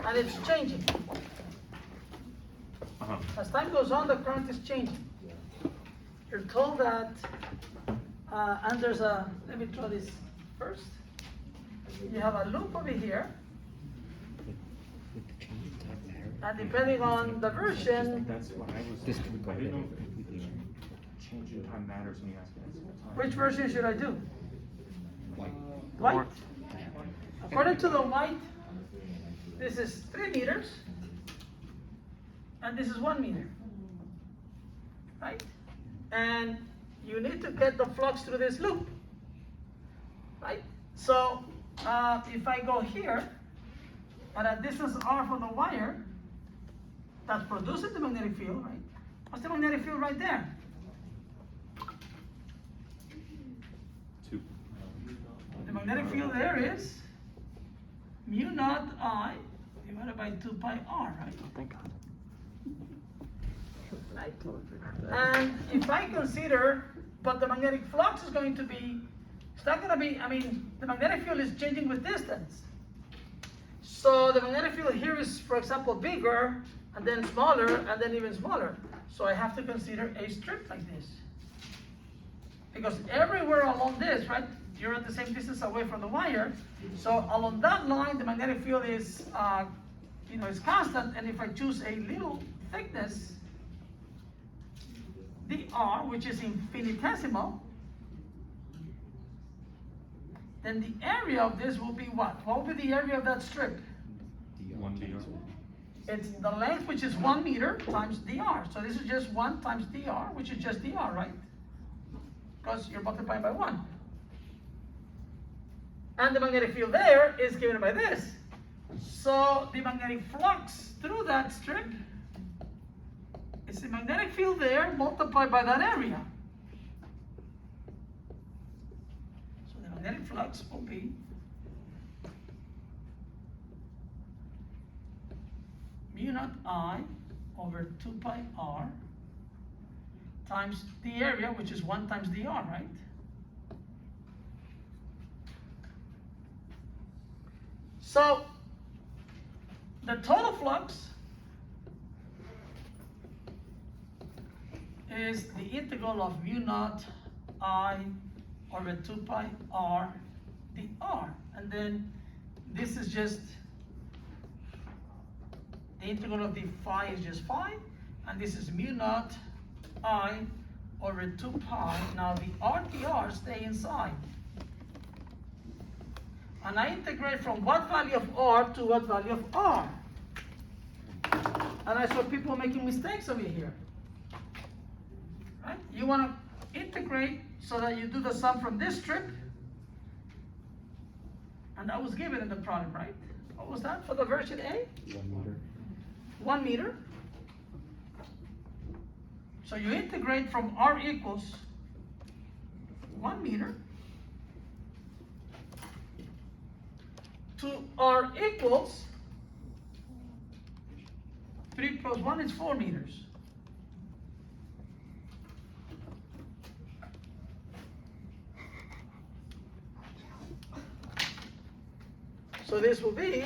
and it's changing. As time goes on, the current is changing. You're told that, and there's a, let me draw this first. You have a loop over here, and depending on the version, That's what I was. I didn't know if change in time matters when you ask me. which version should I do? White. White. According to the white, this is 3 meters, and this is 1 meter, right? And you need to get the flux through this loop, right? So if I go here, at a distance r from the wire, that's producing the magnetic field, right? What's the magnetic field right there? 2. The magnetic field there is mu naught I divided by 2 pi r, right? Thank God. Right? And if I consider, but the magnetic flux is going to be, it's not going to be, I mean, the magnetic field is changing with distance. So the magnetic field here is, for example, bigger, and then smaller, and then even smaller. So I have to consider a strip like this. Because everywhere along this, right, you're at the same distance away from the wire. So along that line, the magnetic field is, is constant. And if I choose a little thickness, dr, which is infinitesimal, then the area of this will be what? What will be the area of that strip? 1 dr. It's the length, which is 1 meter, times dr. So this is just 1 times dr, which is just dr, right? Because you're multiplying by 1. And the magnetic field there is given by this. So the magnetic flux through that strip is the magnetic field there multiplied by that area. So the magnetic flux will be mu naught I over 2 pi r times the area, which is 1 times dr, right? So the total flux is the integral of mu naught I over 2 pi r dr. And then this is just the integral of the phi is just phi, and this is mu naught I over 2 pi. Now the r dr stay inside. And I integrate from what value of r to what value of r. And I saw people making mistakes over here. Right? You want to integrate so that you do the sum from this strip. And that was given in the problem, right? What was that for the version A? 1 meter. 1 meter. So you integrate from r equals 1 meter to r equals 3 plus 1 is 4 meters. So this will be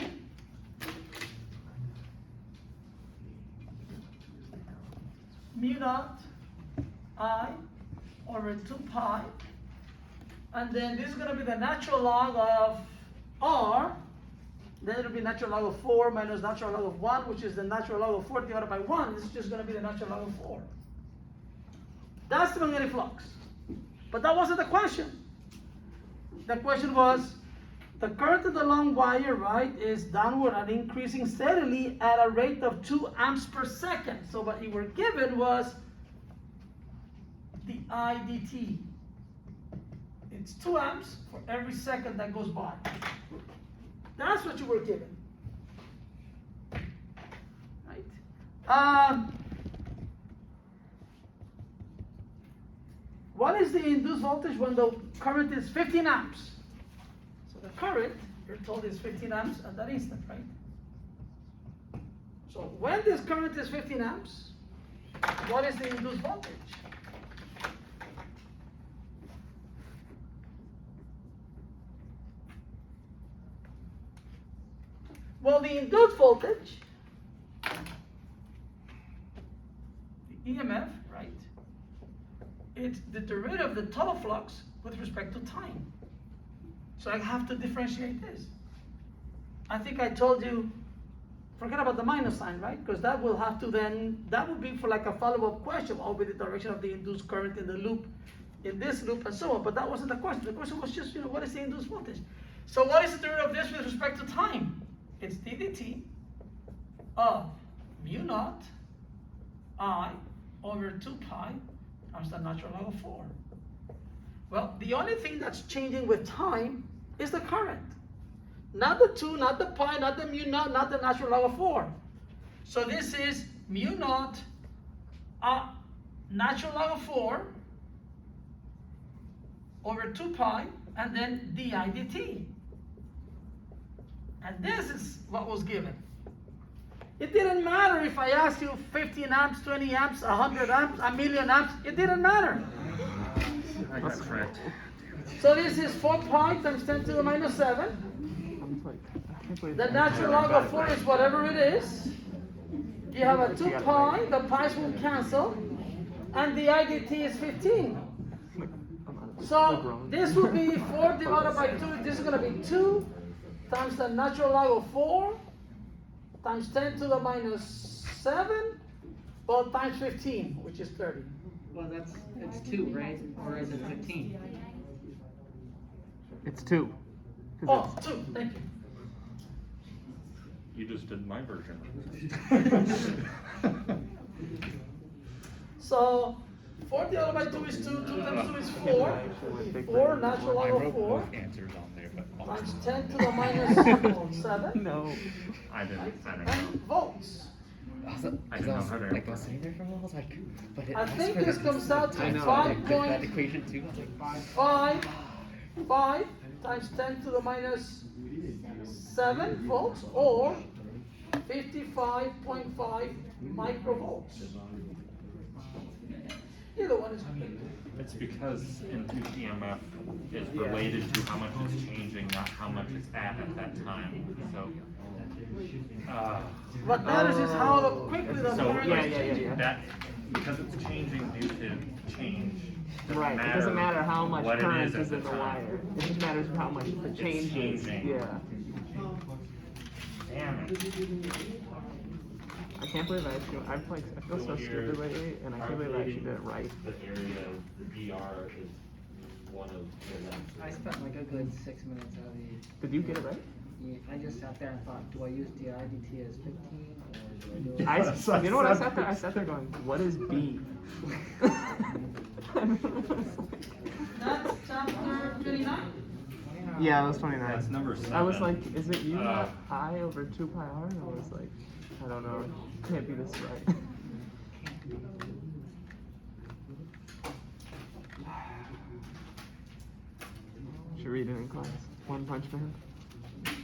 mu naught I over 2 pi, and then this is going to be the natural log of r, then it'll be natural log of 4 minus natural log of 1, which is the natural log of 4 divided by 1. This is just going to be the natural log of 4. That's the magnetic flux. But that wasn't the question. The question was, the current of the long wire, right, is downward and increasing steadily at a rate of 2 amps per second. So what you were given was the I dt. It's 2 amps for every second that goes by. That's what you were given. Right? What is the induced voltage when the current is 15 amps? The current, you're told, is 15 amps at that instant, right? So when this current is 15 amps, what is the induced voltage? Well, the induced voltage, the EMF, right? It's the derivative of the total flux with respect to time. So I have to differentiate this. I think I told you, forget about the minus sign, right? Because that will have to then, that would be for like a follow-up question, what will be the direction of the induced current in the loop, in this loop and so on, but that wasn't the question. The question was just, what is the induced voltage? So what is the derivative of this with respect to time? It's d dt of mu naught I over 2 pi times the natural log of 4. Well, the only thing that's changing with time is the current. Not the 2, not the pi, not the mu naught, not the natural log of 4. So this is mu naught natural log of 4 over 2 pi and then di dt. And this is what was given. It didn't matter if I asked you 15 amps, 20 amps, 100 amps, a million amps. It didn't matter. I got correct. So this is 4 pi times 10 to the minus 7. The natural log of 4 is whatever it is. You have a 2 pi, the pi's will cancel, and the IDT is 15. So this will be 4 divided by 2. This is going to be 2 times the natural log of 4 times 10 to the minus 7, well, times 15, which is 30. Well, it's 2, right? Or is it 15? It's 2. Oh, 2, thank you. You just did my version. So 4 divided by 2 is 2, 2 times 2 is 4. 4 natural log of 4 Answers on there, but times 10 to the minus 7. No. I didn't And know. volts. I didn't know how to. Like I was sitting there for a while, I was like, but it I asks think for this the- comes out to I know, 5 that point equation too. I was like, 5 times 10 to the minus 7 volts or 55.5 microvolts. Either one is correct. It's because induced EMF is related to how much it's changing, not how much it's at that time. So, What matters is how quickly the so current yeah, is yeah, changing. yeah. that because it's changing due to change. Right. It doesn't matter how much what it current at is in the time. wire. It just matters how much the It's change is. changing. Yeah. Damn it. I can't believe I actually. I feel so stupid lately, and I can't believe I actually did it right. The area of the DR is one of the. I spent like a good 6 minutes out of the. Did you get it right? Yeah, I just sat there and thought, do I use the IDT as 15 or do I do it? You know what I sat there? I sat there going, what is B? That's chapter 29. Yeah, it was 29. That's number 7. I was like, is it U naught I over 2 pi R? And I was like, I don't know. Can't be this right. Should read it in class. One Punch Man. Okay,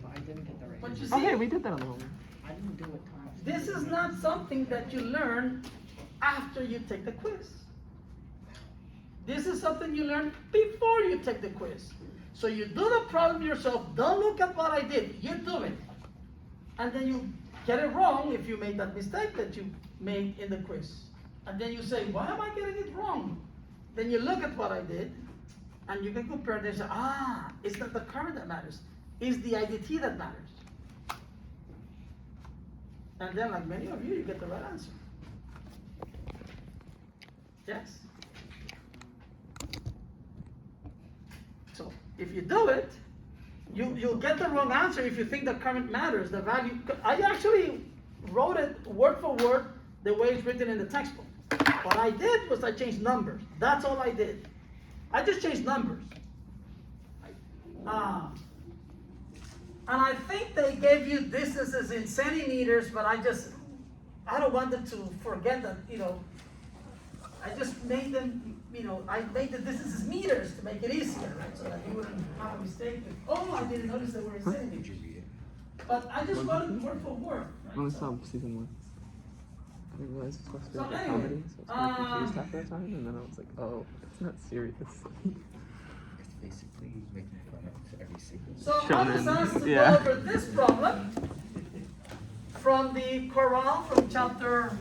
but I didn't get that right. But you see, Okay, we did that on the homework. I didn't do it times. this is not something that you learn after you take the quiz. This is something you learn before you take the quiz. So you do the problem yourself, don't look at what I did, you do it. And then you get it wrong if you made that mistake that you made in the quiz. And then you say, why am I getting it wrong? Then you look at what I did, and you can compare this, it's not the current that matters, it's the IDT that matters. And then like many of you get the right answer. Yes? So if you do it, you'll get the wrong answer if you think the current matters, the value. I actually wrote it word for word the way it's written in the textbook. What I did was I changed numbers. That's all I did. I just changed numbers. And I think they gave you distances in centimeters, but I don't want them to forget that, I just made them, I made the distances meters to make it easier, right? So that you wouldn't have a mistake. I didn't notice they were in centimeters. But I just wrote it word for word. I only Right? saw season 1. I didn't realize it's supposed to be So like a anyway, comedy, so I was kind of confused after a time, and then I was like, oh, it's not serious. basically making fun of every single. So I was Shonen, asked to yeah. go over this problem from the Quran from chapter.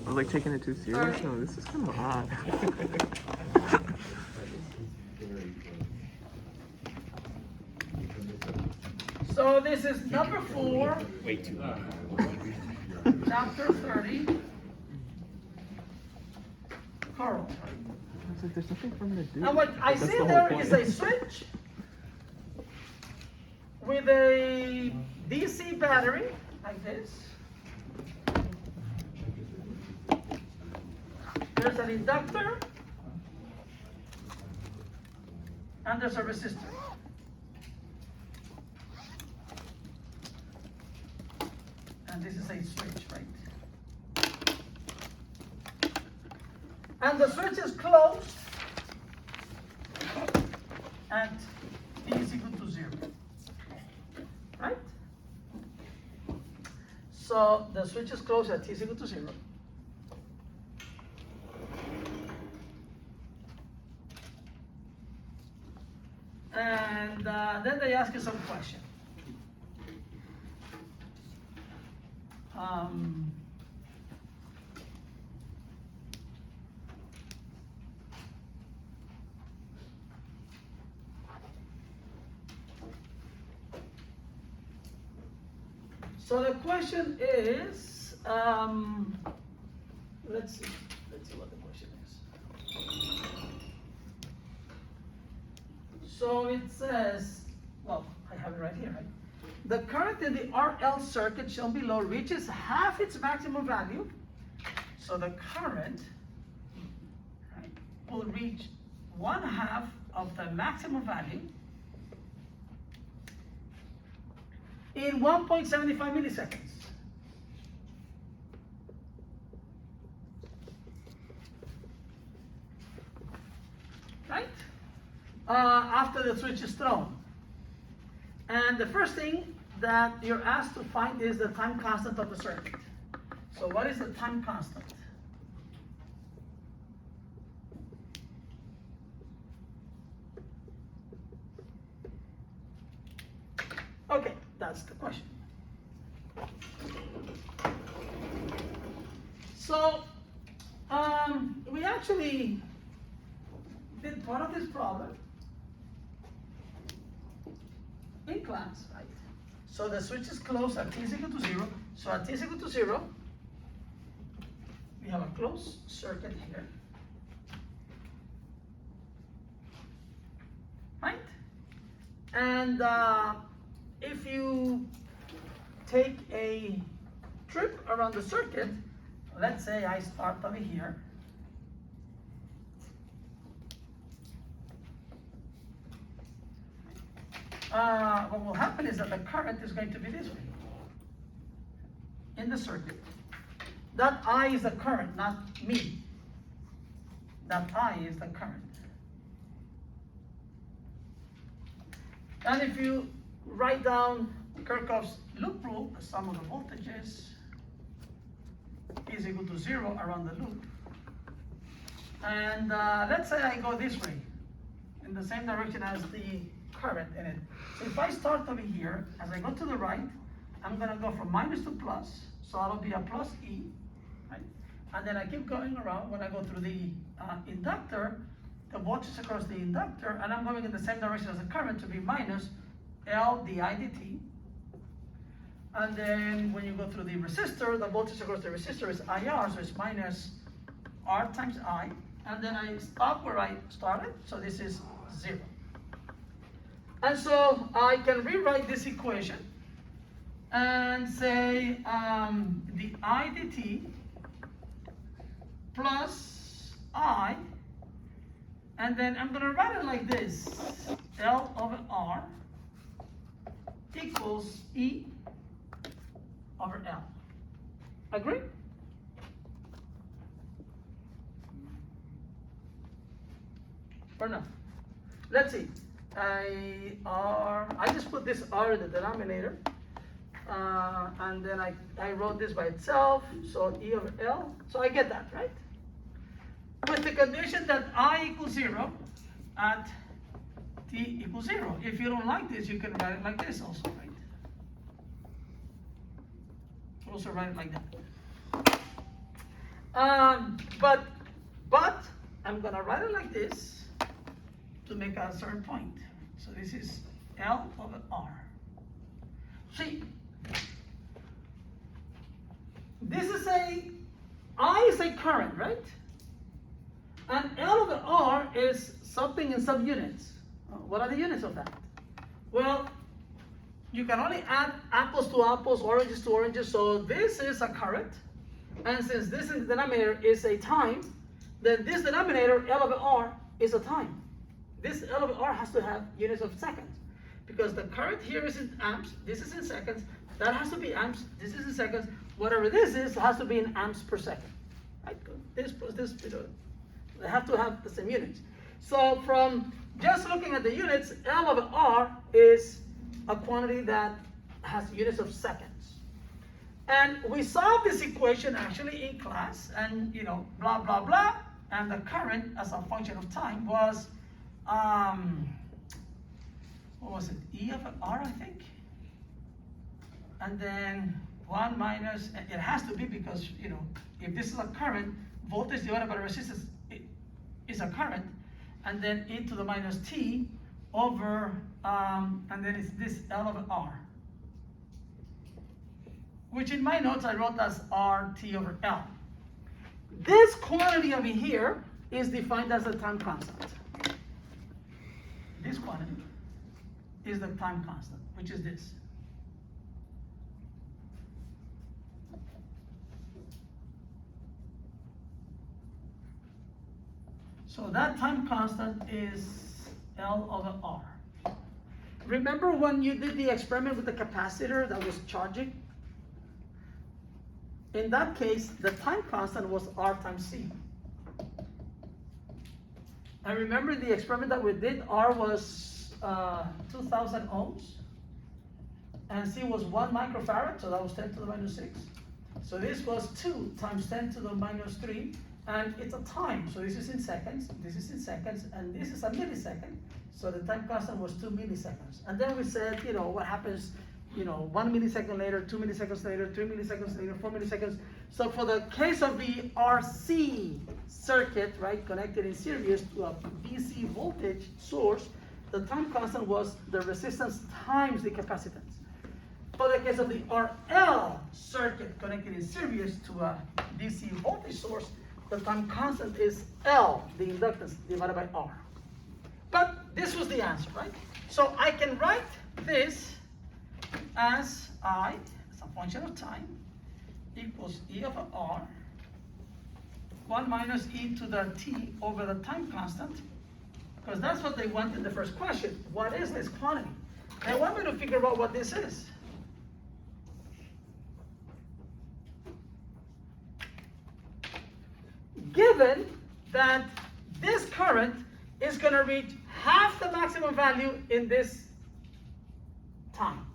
I was like taking it too serious. Sorry? No, this is kind of odd. So this is number 4, Way too high. chapter 30. Coral. I was like, there's nothing for me to do. And what I That's see the whole there point. is a switch with a DC battery like this. There's an inductor and there's a resistor. And this is a switch, right? And the switch is closed at t is equal to 0, right? So the switch is closed at t is equal to 0. And then they ask you some question. So the question is, let's see what the question is. So it says, well, I have it right here, right? The current in the RL circuit shown below reaches half its maximum value. So the current, right, will reach 1/2 of the maximum value in 1.75 milliseconds. Right? After the switch is thrown. And the first thing that you're asked to find is the time constant of the circuit. So what is the time constant? Okay, that's the question. So, we actually did part of this problem in class, right? So the switch is closed at t is equal to 0. So at t is equal to 0, we have a closed circuit here, right? And if you take a trip around the circuit, let's say I start over here. What will happen is that the current is going to be this way in the circuit. That I is the current, not me. That I is the current. And if you write down Kirchhoff's loop rule, the sum of the voltages is equal to 0 around the loop. And let's say I go this way, in the same direction as the current in it. So if I start over here, as I go to the right, I'm gonna go from minus to plus, so that'll be a plus E, right? And then I keep going around. When I go through the inductor, the voltage across the inductor, and I'm going in the same direction as the current to be minus L di dt. And then when you go through the resistor, the voltage across the resistor is IR, so it's minus R times I. And then I stop where I started, so this is 0. And so I can rewrite this equation and say the I dt plus I, and then I'm gonna write it like this, L over R equals E over L. Agree? Or no? Let's see. I just put this R in the denominator, and then I wrote this by itself, so E over L, so I get that, right? With the condition that I equals 0 at t equals 0. If you don't like this, you can write it like this also, right? Also write it like that. But I'm gonna write it like this to make a certain point. So this is L over R. See, this is I is a current, right? And L over R is something in subunits. What are the units of that? Well, you can only add apples to apples, oranges to oranges, so this is a current. And since this denominator is a time, then this denominator, L over R, is a time. This L over R has to have units of seconds. Because the current here is in amps, this is in seconds, that has to be amps, this is in seconds, whatever this is has to be in amps per second. Right? This plus this, they have to have the same units. So from just looking at the units, L over R is a quantity that has units of seconds. And we solved this equation actually in class, and blah, blah, blah, and the current as a function of time was, what was it, E over R, I think? And then 1 minus, it has to be because, if this is a current, voltage divided by resistance is a current, and then e to the minus t over, and then it's this L over R, which in my notes I wrote as RT over L. This quantity over here is defined as the time constant. This quantity is the time constant, which is this. So that time constant is L over R. Remember when you did the experiment with the capacitor that was charging? In that case, the time constant was R times C. And remember the experiment that we did, R was 2,000 ohms, and C was 1 microfarad, so that was 10 to the minus 6. So this was 2 times 10 to the minus 3, and it's a time, so this is in seconds, this is in seconds, and this is a millisecond, so the time constant was 2 milliseconds. And then we said, what happens, 1 millisecond later, 2 milliseconds later, 3 milliseconds later, 4 milliseconds. So for the case of the RC circuit, right, connected in series to a DC voltage source, the time constant was the resistance times the capacitance. For the case of the RL circuit connected in series to a DC voltage source, the time constant is L, the inductance, divided by R. But this was the answer, right? So I can write this as I, as a function of time, equals E over R, 1 minus e to the t over the time constant, because that's what they want in the first question. What is this quantity? They want me to figure out what this is. Given that this current is going to reach half the maximum value in this time.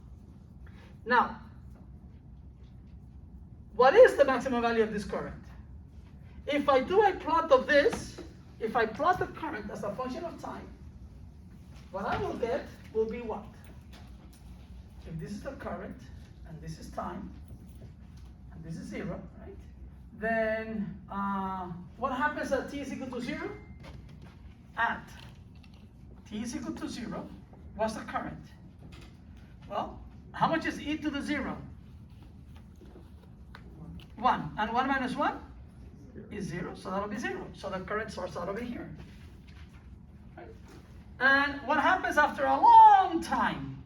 Now, what is the maximum value of this current? If I do a plot of this, if I plot the current as a function of time, what I will get will be what? If this is the current, and this is time, and this is 0, right? Then what happens at t is equal to 0? At t is equal to 0, what's the current? Well, how much is e to the 0? 1. And 1 minus 1 is 0, so that'll be 0. So the current source out over here. Right? And what happens after a long time?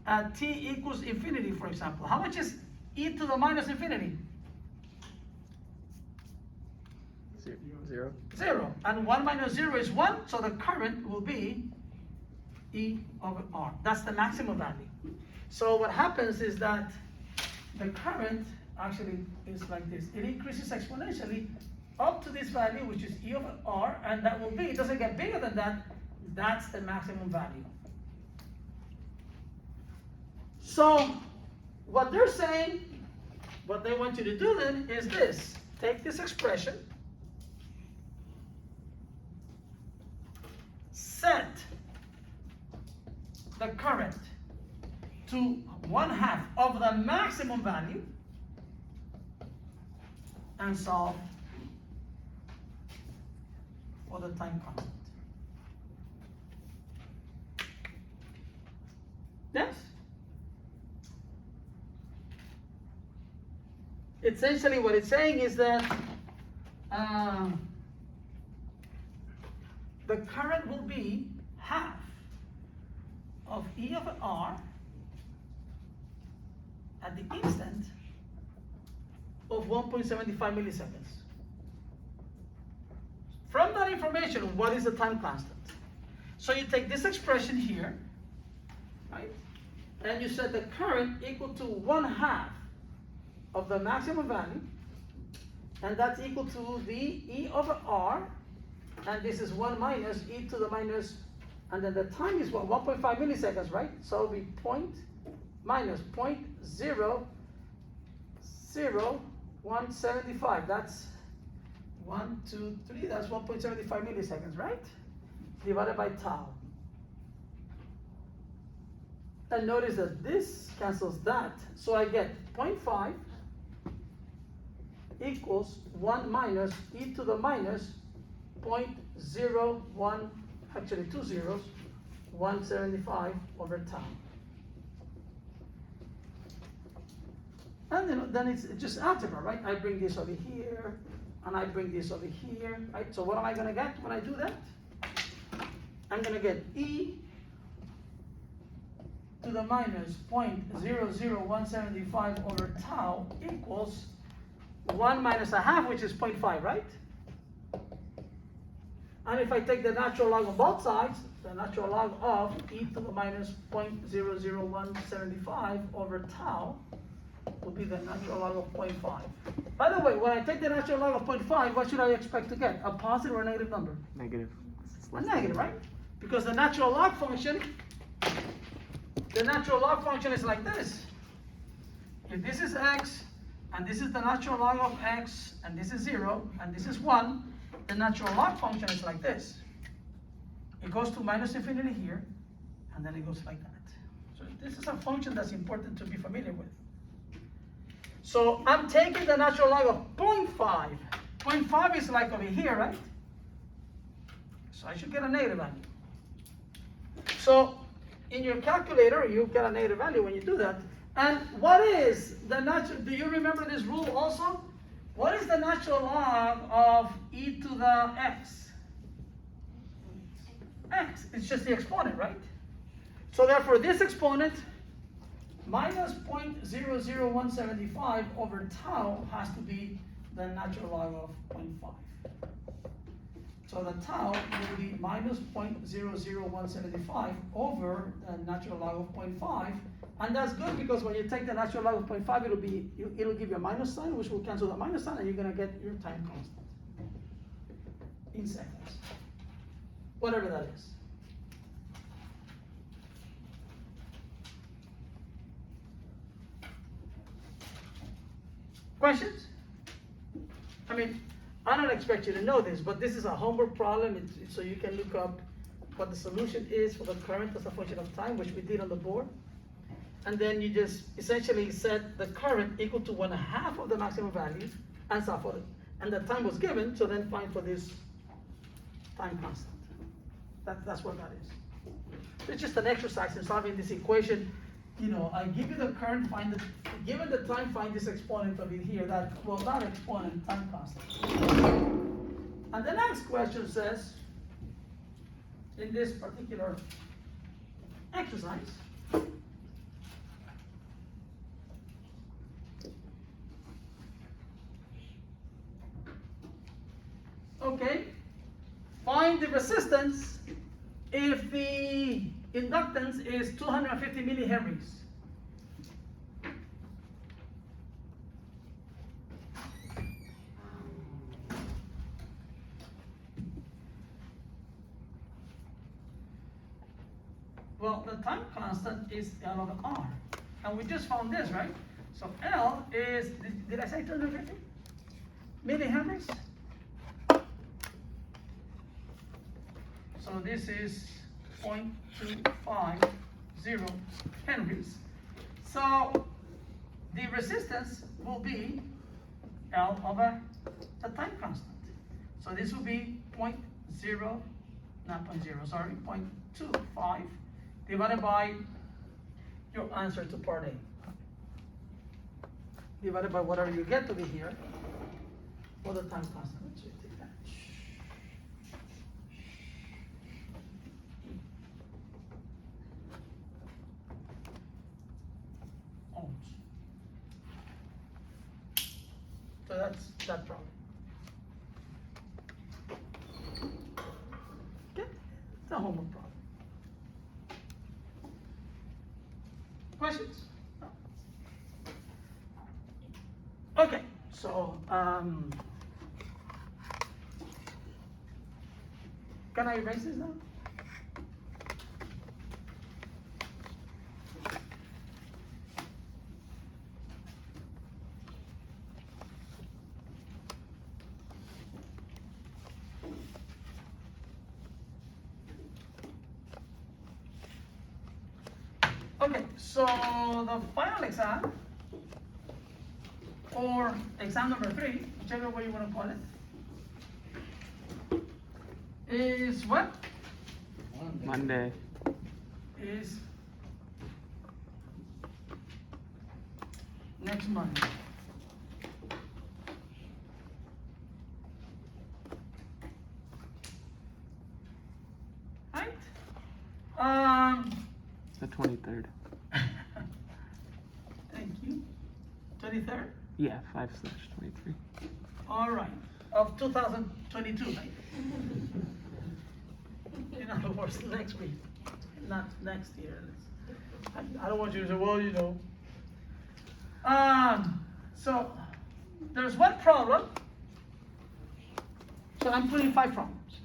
At t equals infinity, for example. How much is e to the minus infinity? 0. 0. And 1 minus 0 is 1, so the current will be E over R. That's the maximum value. So what happens is that the current actually is like this. It increases exponentially up to this value, which is E over R, and that will be, it doesn't get bigger than that, that's the maximum value. So what they're saying, what they want you to do then is this. Take this expression, set the current to 1/2 of the maximum value and solve for the time constant. Yes? Essentially what it's saying is that the current will be half of E of R at the instant of 1.75 milliseconds. From that information, what is the time constant? So you take this expression here, right? And you set the current equal to 1/2 of the maximum value, and that's equal to the E over R, and this is 1 minus E to the minus, and then the time is what, 1.5 milliseconds, right? So it'll be minus 0.00175. That's 1, 2, 3, that's 1.75 milliseconds, right? Divided by tau. And notice that this cancels that. So I get 0.5 equals 1 minus E to the minus 0.01, actually 2 zeros, 175 over tau. And then it's just algebra, right? I bring this over here, and I bring this over here, right? So what am I gonna get when I do that? I'm gonna get E to the minus 0.00175 over tau equals 1 minus 1/2, which is 0.5, right? And if I take the natural log on both sides, the natural log of E to the minus 0.00175 over tau will be the natural log of 0.5. By the way, when I take the natural log of 0.5, what should I expect to get? A positive or a negative number? Negative. A negative, right? Because the natural log function is like this. If this is x, and this is the natural log of x, and this is 0, and this is 1, the natural log function is like this. It goes to minus infinity here, and then it goes like that. So this is a function that's important to be familiar with. So I'm taking the natural log of 0.5. 0.5 is like over here, right? So I should get a negative value. So in your calculator, you get a negative value when you do that. And what is the natural, do you remember this rule also? What is the natural log of e to the x? X, it's just the exponent, right? So therefore this exponent minus 0.00175 over tau has to be the natural log of 0.5. So the tau will be minus 0.00175 over the natural log of 0.5. And that's good because when you take the natural log of 0.5, it'll give you a minus sign, which will cancel the minus sign, and you're gonna get your time constant in seconds. Whatever that is. Questions? I mean, I don't expect you to know this, but this is a homework problem, so you can look up what the solution is for the current as a function of time, which we did on the board. And then you just essentially set the current equal to 1/2 of the maximum value and solve for it. And the time was given, so then find for this time constant. That's what that is. It's just an exercise in solving this equation. You know, I give you the current, given the time, find this exponent over here, not exponent, time constant. And the next question says, in this particular exercise, okay, find the resistance if the inductance is 250 millihenries. Well, the time constant is L over R. And we just found this, right? So L is, did I say 250 millihenries? So this is 0.25 0 henries. So the resistance will be L over the time constant. So this will be 0.0, not 0.0, sorry, 0.25 divided by your answer to part A. Divided by whatever you get to be here for the time constant. So you take that. Ohms. So that's that problem. Okay, it's a homework problem. Questions? No. Okay, so can I erase this now? Okay, so the final exam, or exam number 3, whichever way you want to call it, is what? Monday. Is next Monday. Right? The 23rd. Thank you. 23rd? Yeah, 5/23. All right, of 2022, right? In other words, next week, not next year. I don't want you to say, well, you know. So there's one problem. So I'm putting 5 problems.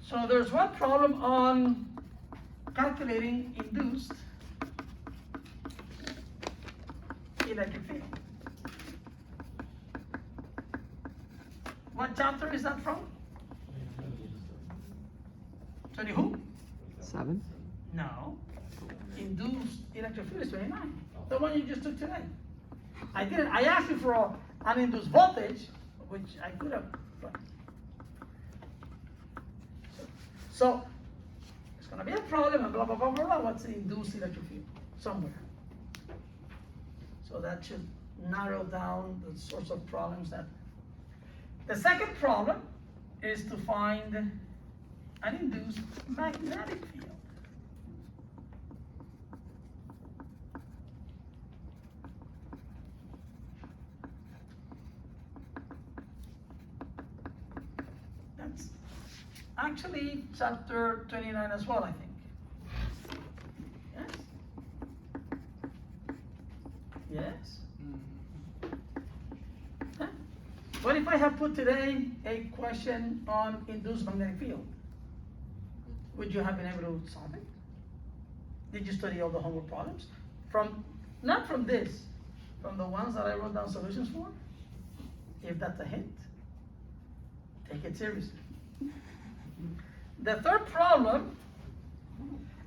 So there's one problem on calculating induced electric field. What chapter is that from? 20 who? 7? No. Induced electric field is 29. The one you just took today. I asked you for an induced voltage, which I could have. So it's gonna be a problem and blah blah blah blah blah. What's the induced electric field? Somewhere. So that should narrow down the sorts of problems that. The second problem is to find an induced magnetic field. That's actually chapter 29 as well, I think. Yes? Yes? Huh? What if I have put today a question on induced magnetic field? Would you have been able to solve it? Did you study all the homework problems? Not from this, from the ones that I wrote down solutions for? If that's a hint, take it seriously. The third problem,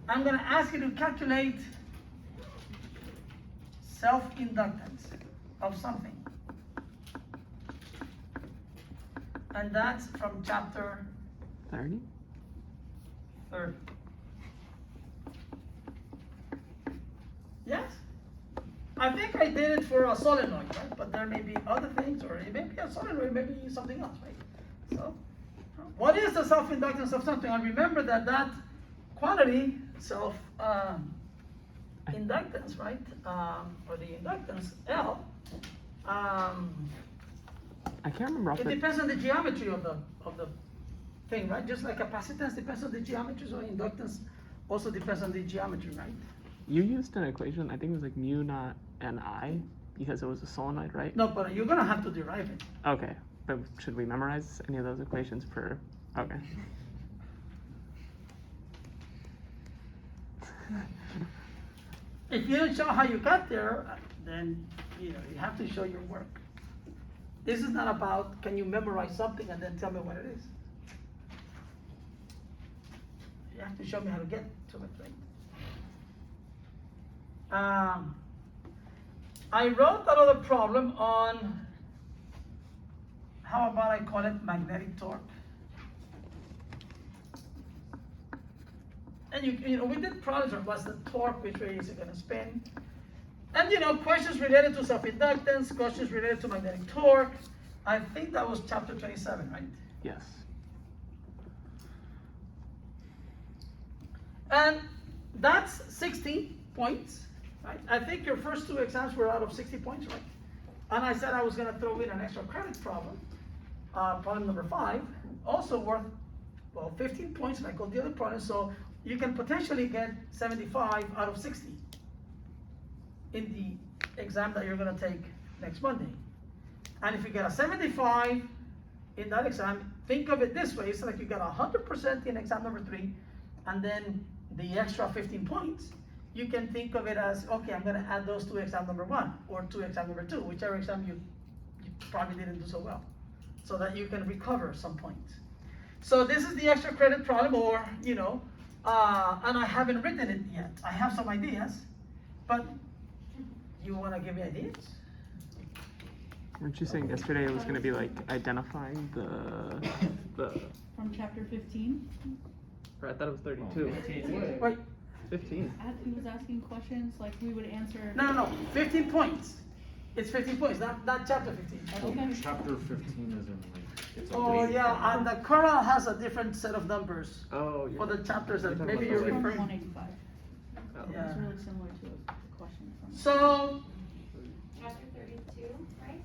I'm going to ask you to calculate self-inductance of something. And that's from chapter 30? 30. Yes? I think I did it for a solenoid, right? But there may be other things, or it may be a solenoid, maybe something else, right? So, what is the self-inductance of something? And remember that quantity, self-inductance, right? Or the inductance, L, I can't remember off it the depends on the geometry of the thing, right? Just like capacitance depends on the geometry, so inductance also depends on the geometry, right? You used an equation, I think it was like mu naught and I, because it was a solenoid, right? No, but you're gonna have to derive it. Okay, but should we memorize any of those equations for, okay. If you don't show how you got there, then you have to show your work. This is not about, can you memorize something and then tell me what it is? You have to show me how to get to it, right? I wrote another problem on, how about I call it magnetic torque? And you know, we did problems of what's the torque, which way is it gonna spin? And you know, questions related to self-inductance, questions related to magnetic torque. I think that was chapter 27, right? Yes. And that's 60 points, right? I think your first two exams were out of 60 points, right? And I said I was gonna throw in an extra credit problem, problem number 5, also worth, well, 15 points like all the other problems, so you can potentially get 75 out of 60 in the exam that you're gonna take next Monday. And if you get a 75 in that exam, think of it this way, it's like you got 100% in exam number 3, and then the extra 15 points, you can think of it as, okay, I'm gonna add those to exam number 1, or to exam number 2, whichever exam you probably didn't do so well, so that you can recover some points. So this is the extra credit problem, or, you know, and I haven't written it yet. I have some ideas, but you wanna give me ideas? Weren't you saying yesterday it was gonna be like identifying the From chapter 15, or I thought it was 32. Wait, 15. he was asking questions, like we would answer. no, 15 points. It's 15 points, not chapter 15. Okay. Chapter 15 is in like, it's a Oh, weight yeah, thing. and the Quran has a different set of numbers Oh, for the chapters that You're maybe talking you're about From the referring. 185. Oh. Yeah. It's really similar to a question from. So, Chapter 32, right?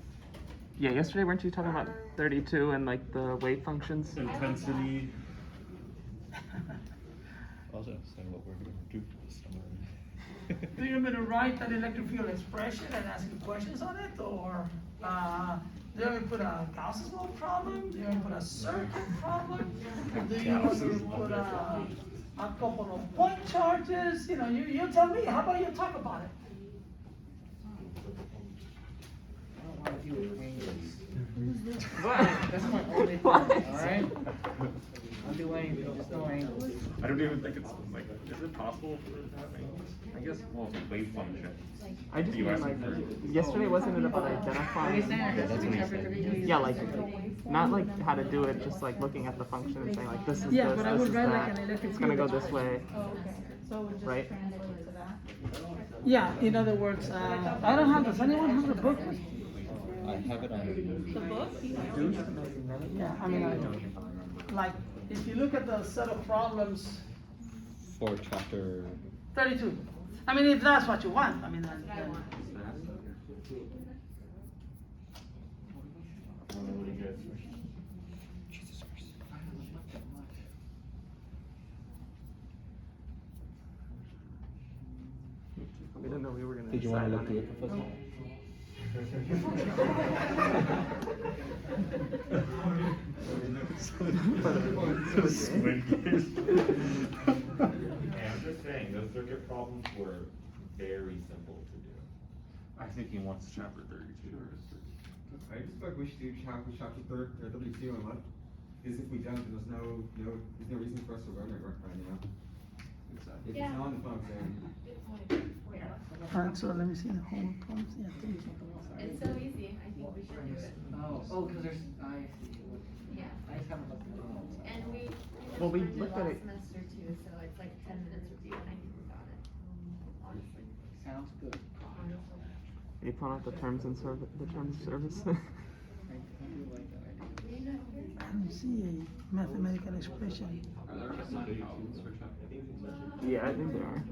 Yeah, yesterday weren't you talking about 32 and like the wave functions? Intensity. Also, saying what we're gonna do for this summer. do you want me to write an electric field expression and ask you questions on it, or do you want me to put a Gauss's law problem? Do you want me to put a circuit problem? Do you want me to put a couple of point charges? You know, you tell me. How about you talk about it? I don't wanna deal with angles. What? That's my only thing, alright? I'll do anything, just no angles. I don't even think it's like, is it possible for it to have angles? I guess, well, it's a wave function. I just You mean asking like for- yesterday wasn't it about What are you identifying? saying? Yeah, that's what he said. Yeah, like not like how to do it, just like looking at the function and saying like this is Yeah, this, but I this would is write that. like an electric It's gonna go field this way. Oh, okay, so it would just Right. translate to that? Yeah. In other words, I don't have. Does anyone have the book? I have it on. The book? Yeah. I mean, like if you look at the set of problems. For chapter. 32. I mean, if that's what you want, I mean, then. Jesus Christ. We didn't know we were gonna Did you wanna decide look on through it. it, Professor? Yeah, I'm just saying, those circuit problems were very simple to do. I think he wants chapter 32. I just feel like we should do chapter 32 and what? Because if we don't, then there's no reason for us to learn it right now. If it's Yeah. not in the fun thing. Alright, so let me see the whole points. Yeah, It's so easy, I think we should do it. Oh, cause there's, I see. Yeah. I just haven't looked at it. And we Well, we learned it looked at last it- semester too, so it's like 10 minutes review and I think we got it, honestly. Sounds good. Are you pulling out the terms and the terms of service? I do like that idea. Were you not here? I don't see a mathematical expression. Yeah, I think there are.